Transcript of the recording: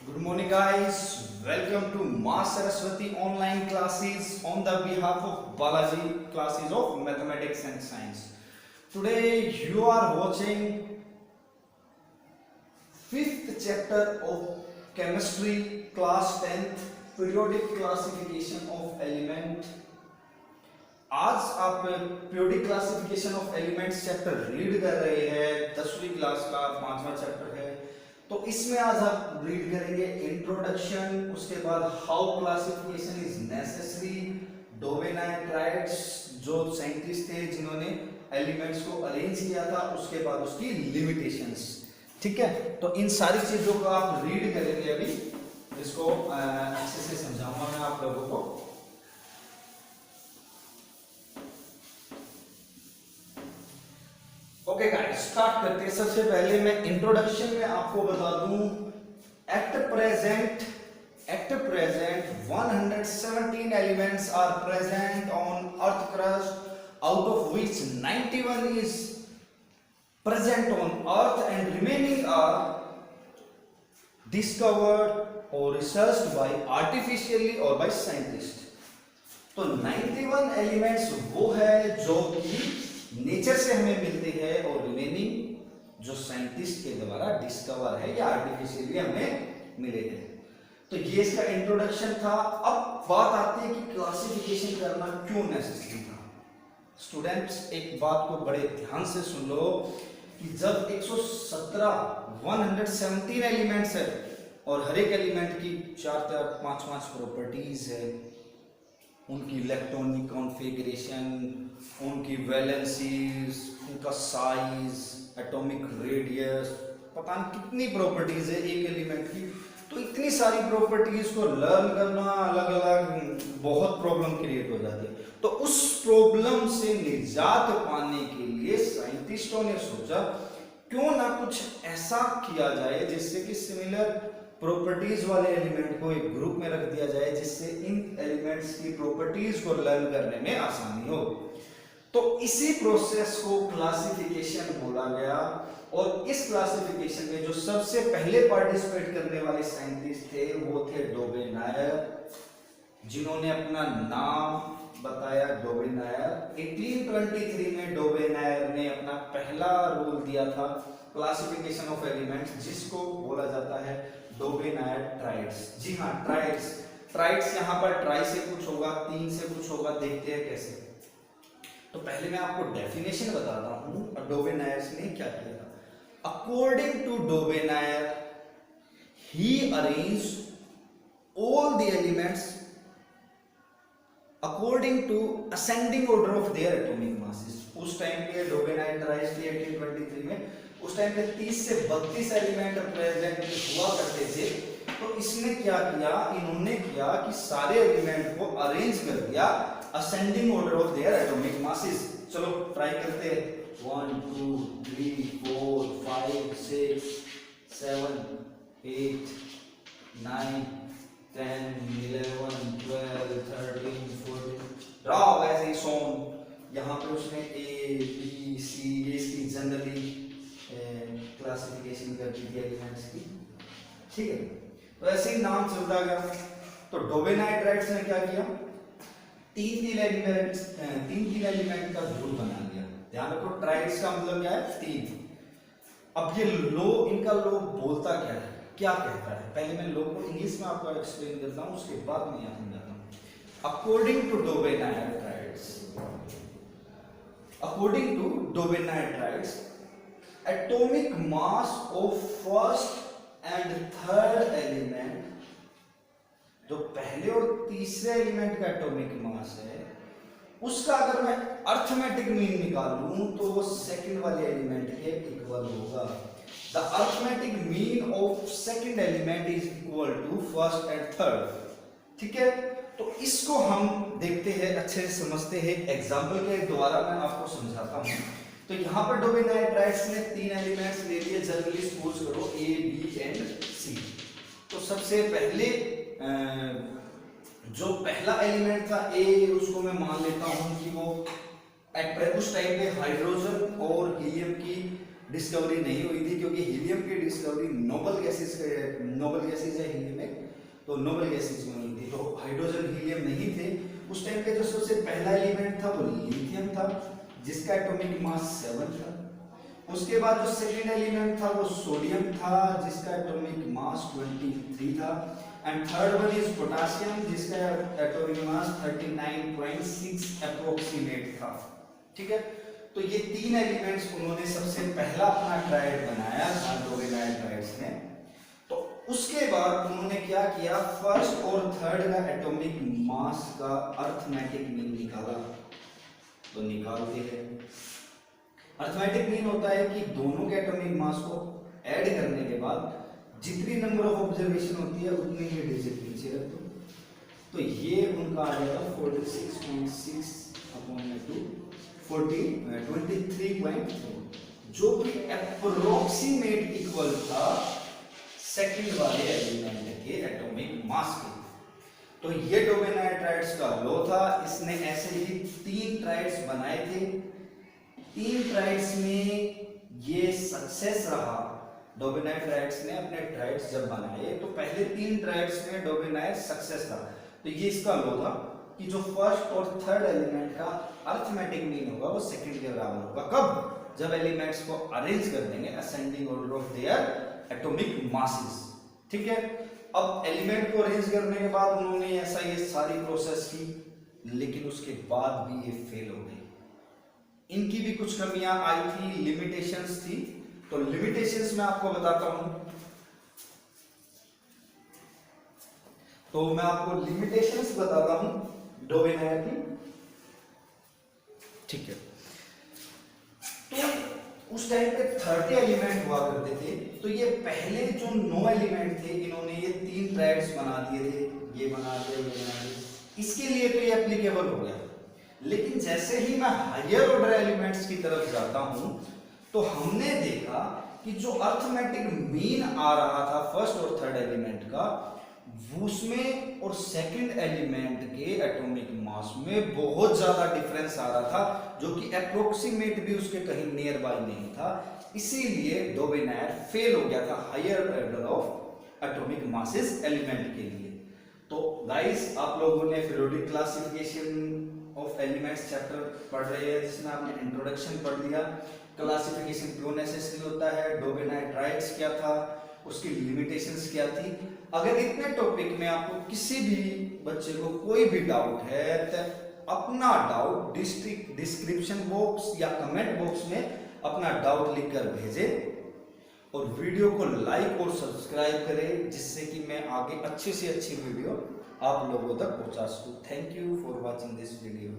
Good morning, guys. Welcome to Ma Saraswati online classes on the behalf of Balaji classes of mathematics and science. Today you are watching fifth chapter of chemistry, class 10th, periodic classification of element. आज आप periodic classification of elements chapter read कर रहे हैं 10वीं class का 5वां chapter है। तो इसमें आज आप रीड करेंगे इंट्रोडक्शन, उसके बाद हाउ क्लासिफिकेशन इज नेसेसरी, डोवेनाइट्राइड्स जो साइंटिस्ट थे जिन्होंने एलिमेंट्स को अरेंज किया था, उसके बाद उसकी लिमिटेशंस। ठीक है, तो इन सारी चीजों को आप रीड करेंगे। अभी इसको अच्छे से समझाऊंगा मैं आप लोगों को। ओके गाइस, स्टार्ट करते हैं। सबसे पहले मैं इंट्रोडक्शन में आपको बता दूं, at present 117 elements are present on earth crust, out of which 91 is present on earth and remaining are discovered और रिसर्च्ड बाय आर्टिफिशियली और बाय साइंटिस्ट। तो 91 एलिमेंट्स वो है जो कि नेचर से हमें मिलते हैं और रिमेनिंग जो साइंटिस्ट के द्वारा डिस्कवर है या आर्टिफिशियली हमें मिले हैं। तो ये इसका इंट्रोडक्शन था। अब बात आती है कि क्लासिफिकेशन करना क्यों नेसेसरी था। स्टूडेंट्स, एक बात को बड़े ध्यान से सुन लो कि जब 117 एलिमेंट्स है और हर एक एलिमेंट की 4-5 प्रॉपर्टीज है, उनकी इलेक्ट्रॉनिक कॉन्फ़िगरेशन, उनकी वैलेंसीज, उनका साइज, एटॉमिक रेडियस, पता नहीं कितनी प्रॉपर्टीज है एक एलिमेंट की। तो इतनी सारी प्रॉपर्टीज को लर्न करना अलग अलग बहुत प्रॉब्लम क्रिएट हो जाती है। तो उस प्रॉब्लम से निजात पाने के लिए साइंटिस्टों ने सोचा क्यों ना कुछ ऐसा किया जाए जिससे कि सिमिलर प्रॉपर्टीज वाले एलिमेंट को एक ग्रुप में रख दिया जाए, जिससे इन एलिमेंट्स की प्रॉपर्टीज को लर्न करने में आसानी हो। तो इसी प्रोसेस को क्लासिफिकेशन बोला गया। और इस क्लासिफिकेशन में जो सबसे पहले पार्टिसिपेट करने वाले साइंटिस्ट थे वो थे डोबेनायर, जिन्होंने अपना नाम बताया डोबेनायर। 1823 में डोबेनायर ने अपना पहला रूल दिया था क्लासिफिकेशन ऑफ एलिमेंट्स, जिसको बोला जाता है डोबेनाइट्राइड्स। जी हाँ, ट्राइड्स यहाँ पर ट्राई से कुछ होगा, 3 से कुछ होगा, देखते हैं कैसे। तो पहले मैं आपको डेफिनेशन बताता हूं डोबेनायर ने क्या किया था। According to Dobereiner, he arrange all the elements according to ascending order of their atomic masses. उस टाइम पे डोबेनाइट्राइड्स थे 1823 में, उस टाइम पे 30 से 32 एलिमेंट प्रेजेंट हुआ करते थे। तो इसने क्या किया, इन्होंने किया कि सारे एलिमेंट को अरेंज कर दिया ascending order of their atomic masses. चलो ट्राई करते हैं। 1 2 3 4 5 6 7 8 9 10 11 12 13 14 ड्रॉ ऐसे ही सोन। यहाँ पे उसने ए बी सी इसकी जनरली क्लासिफिकेशन कर दी थी एलिमेंट्स की। ठीक है, तो ऐसे ही नाम चलता गया। तो डोबेनाइट्राइड्स ने क्या किया, तीन एलिमेंट का ग्रुप बना लिया। ध्यान रखो, ट्राइड्स का मतलब क्या है, 3। अब ये लो, इनका लो बोलता क्या है, क्या कहता है, पहले मैं लो को इंग्लिश में आपको एक्सप्लेन करता हूं, उसके बाद मैं यहां समझाता हूं। According to Dobereiner triads atomic mass of first and third element, जो पहले और तीसरे एलिमेंट का एटॉमिक मास है, उसका अगर मैं अर्थमेटिक मीन निकालूं तो वो सेकंड वाले एलिमेंट के इक्वल होगा। The arithmetic mean of second element is equal to first and third. ठीक है, तो इसको हम देखते हैं, अच्छे से समझते हैं। एग्जांपल के द्वारा मैं आपको समझाता हूं। तो यहाँ पर डोबेनाइट्राइड्स ने 3 एलिमेंट्स ले लिए, जनरली सपोज करो ए बी एंड सी। तो सबसे पहले जो पहला एलिमेंट था ए, उसको मैं मान लेता हूं कि वो उस टाइम पे हाइड्रोजन और हीलियम की डिस्कवरी नहीं हुई थी, क्योंकि हीलियम की डिस्कवरी नोबल गैसेस है हीलियम एक, तो नोबल गैसेस में हुई थी। तो हाइड्रोजन हीलियम नहीं थे। उस टाइम पे जो सबसे पहला एलिमेंट था वो लिथियम था, जिसका एटॉमिक मास 7 था। उसके बाद जो सेकेंड एलिमेंट था वो सोडियम था, जिसका एटॉमिक मास 23 था। And third one is potassium, जिसका एटॉमिक मास 39.6 अप्रोक्सीमेट था। ठीक है, तो ये तीन एलिमेंट्स उन्होंने सबसे पहला अपना ट्राइड बनाया था डोबेनाइल ट्राइड्स में। तो उसके बाद उन्होंने क्या किया, फर्स्ट और थर्ड का एटॉमिक मास का अर्थमेटिक मीन निकाला। तो निकालते हैं। अर्थमेटिक मीन होता है कि दोनों के एटॉमिक मास को ऐड करने के बाद जितनी नंबर ऑफ ऑब्जर्वेशन होती है उतनी ही डिजिट नीचे रख दो। तो ये उनका आ जाएगा 46.6 अपॉन 2 23.4, जो कि अप्रोक्सीमेट इक्वल था सेकंड वाले एलिमेंट के एटॉमिक मास के। तो ये डोबेनाइल ट्राइड्स का लॉ था। इसने ऐसे ही 3 ट्राइड्स बनाए थे। 3 ट्राइड्स में ये सक्सेस रहा। डोबेनाइल ट्राइड्स ने अपने ट्राइड्स जब बनाए तो पहले 3 ट्राइड्स में डोबेनाइल सक्सेस रहा। तो ये इसका लॉ था कि जो फर्स्ट और थर्ड एलिमेंट का अर्थमेटिक मीन होगा वो सेकंड के बराबर होगा। कब? जब एलिमेंट्स को अरेंज कर देंगे ascending order of their atomic masses. ठीक है, अब एलिमेंट को अरेंज करने के बाद उन्होंने ऐसा ये सारी प्रोसेस की, लेकिन उसके बाद भी ये फेल हो गई। इनकी भी कुछ कमियां आई थी, लिमिटेशंस थी। तो लिमिटेशंस मैं आपको बताता हूं। तो मैं आपको लिमिटेशंस बताता हूं डोबेनाइल की। ठीक है, तो उस टाइम पे 30 एलिमेंट हुआ करते थे। तो ये पहले जो 9 एलिमेंट थे, इन्होंने ये 3 ट्राइड्स बना दिए थे, ये बना दिया, ये बना दिया। इसके लिए तो ये एप्लीकेबल हो गया। लेकिन जैसे ही मैं हायर ऑर्डर एलिमेंट्स की तरफ जाता हूं, तो हमने देखा कि जो अर्थमेटिक मीन आ रहा था फर्स्ट और थर्ड एलिमेंट का, उसमें और सेकंड एलिमेंट के एटॉमिक मास में बहुत ज्यादा डिफरेंस आ रहा था, जो कि अप्रोक्सीमेट भी उसके कहीं नियर बाय नहीं था। इसीलिए डोबेनाइल फेल हो गया था higher order of atomic masses element के लिए। तो गाइस, आप लोगों ने periodic classification of elements chapter पढ़ रहे हैं, जिसमें आपने इंट्रोडक्शन पढ़ लिया, क्लासिफिकेशन क्यों नेसेसरी होता है, डोबेनाइल ट्राइड्स क्या था, उसकी लिमिटेशंस क्या थी। अगर इतने टॉपिक में आपको किसी भी बच्चे को कोई भी डाउट है तो अपना डाउट डिस्क्रिप्शन बॉक्स या कमेंट बॉक्स में अपना डाउट लिखकर भेजें, और वीडियो को लाइक और सब्सक्राइब करें, जिससे कि मैं आगे अच्छी से अच्छी वीडियो आप लोगों तक पहुंचा सकूं। Thank you for watching this video.